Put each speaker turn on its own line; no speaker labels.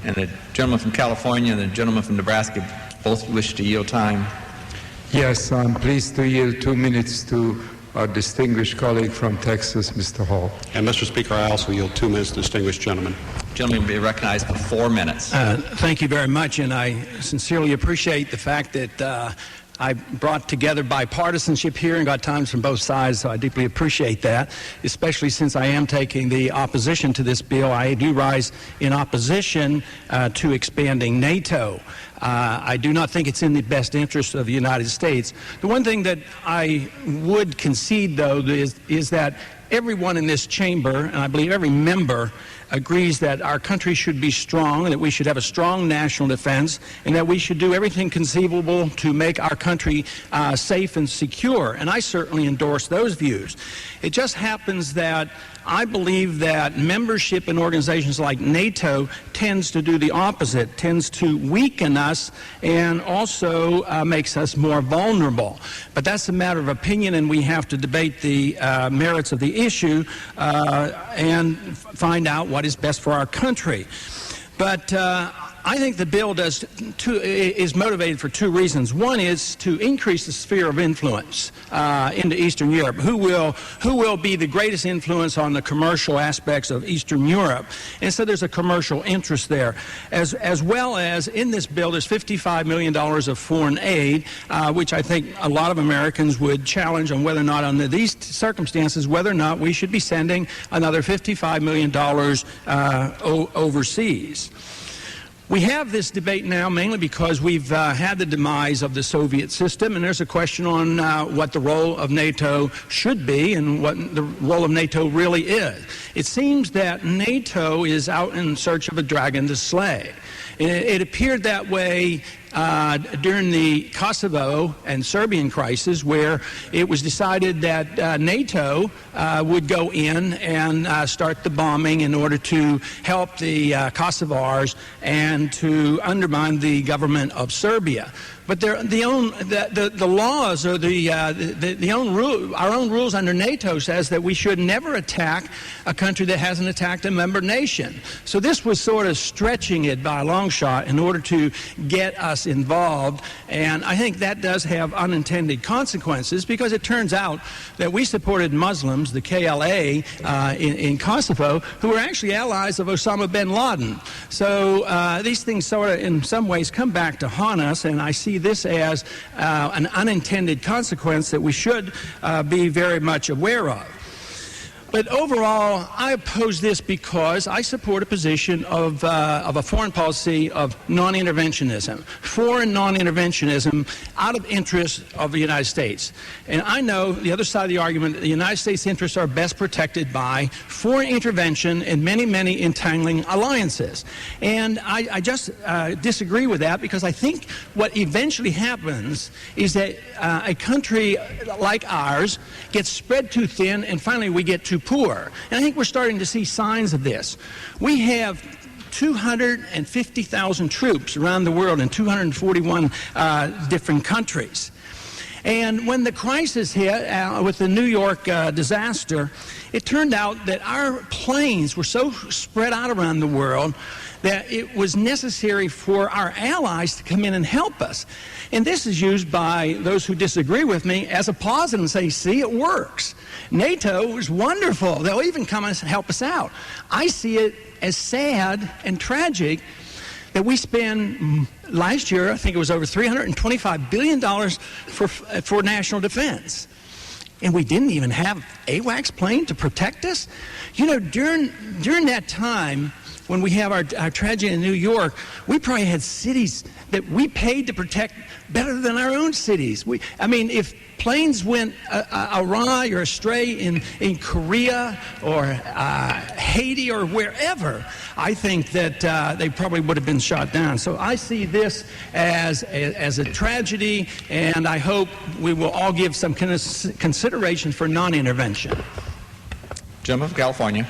And the gentleman from California and the gentleman from Nebraska both wish to yield time.
Yes, I'm pleased to yield 2 minutes to our distinguished colleague from Texas, Mr. Hall.
And Mr. Speaker, I also yield 2 minutes to the distinguished gentleman.
Gentleman will be recognized for 4 minutes.
Thank you very much, and I sincerely appreciate the fact that I brought together bipartisanship here and got times from both sides, so I deeply appreciate that, especially since I am taking the opposition to this bill. I do rise in opposition to expanding NATO. I do not think it's in the best interest of the United States. The one thing that I would concede, though, is that everyone in this chamber, and I believe every member, agrees that our country should be strong, and that we should have a strong national defense, and that we should do everything conceivable to make our country safe and secure. And I certainly endorse those views. It just happens that I believe that membership in organizations like NATO tends to do the opposite, tends to weaken us and also makes us more vulnerable. But that's a matter of opinion, and we have to debate the merits of the issue and find out what is best for our country. But I think the bill is motivated for 2 reasons. One is to increase the sphere of influence into Eastern Europe. Who will be the greatest influence on the commercial aspects of Eastern Europe? And so there's a commercial interest there. As well as in this bill, there's $55 million of foreign aid, which I think a lot of Americans would challenge on whether or not, under these circumstances, whether or not we should be sending another $55 million overseas. We have this debate now mainly because we've had the demise of the Soviet system, and there's a question on what the role of NATO should be and what the role of NATO really is. It seems that NATO is out in search of a dragon to slay. It appeared that way during the Kosovo and Serbian crisis, where it was decided that NATO would go in and start the bombing in order to help the Kosovars and to undermine the government of Serbia. But the laws or our own rules under NATO says that we should never attack a country that hasn't attacked a member nation. So this was sort of stretching it by a long shot in order to get us involved, and I think that does have unintended consequences, because it turns out that we supported Muslims, the KLA in Kosovo, who were actually allies of Osama bin Laden. So these things sort of in some ways come back to haunt us, and I see this as an unintended consequence that we should be very much aware of. But overall, I oppose this because I support a position of a foreign policy of non-interventionism, foreign non-interventionism out of interest of the United States. And I know the other side of the argument, the United States' interests are best protected by foreign intervention and many, many entangling alliances. And I just disagree with that, because I think what eventually happens is that a country like ours gets spread too thin, and finally we get too poor. And I think we're starting to see signs of this. We have 250,000 troops around the world in 241 different countries. And when the crisis hit with the New York disaster, it turned out that our planes were so spread out around the world that it was necessary for our allies to come in and help us. And this is used by those who disagree with me as a positive and say, see, it works. NATO is wonderful. They'll even come and help us out. I see it as sad and tragic that we spend, last year, I think it was over $325 billion for national defense. And we didn't even have AWACS plane to protect us. You know, during that time, when we have our tragedy in New York, we probably had cities that we paid to protect better than our own cities. I mean, if planes went awry or astray in Korea or Haiti or wherever, I think that they probably would have been shot down. So I see this as a tragedy, and I hope we will all give some consideration for non-intervention.
Gentleman from California.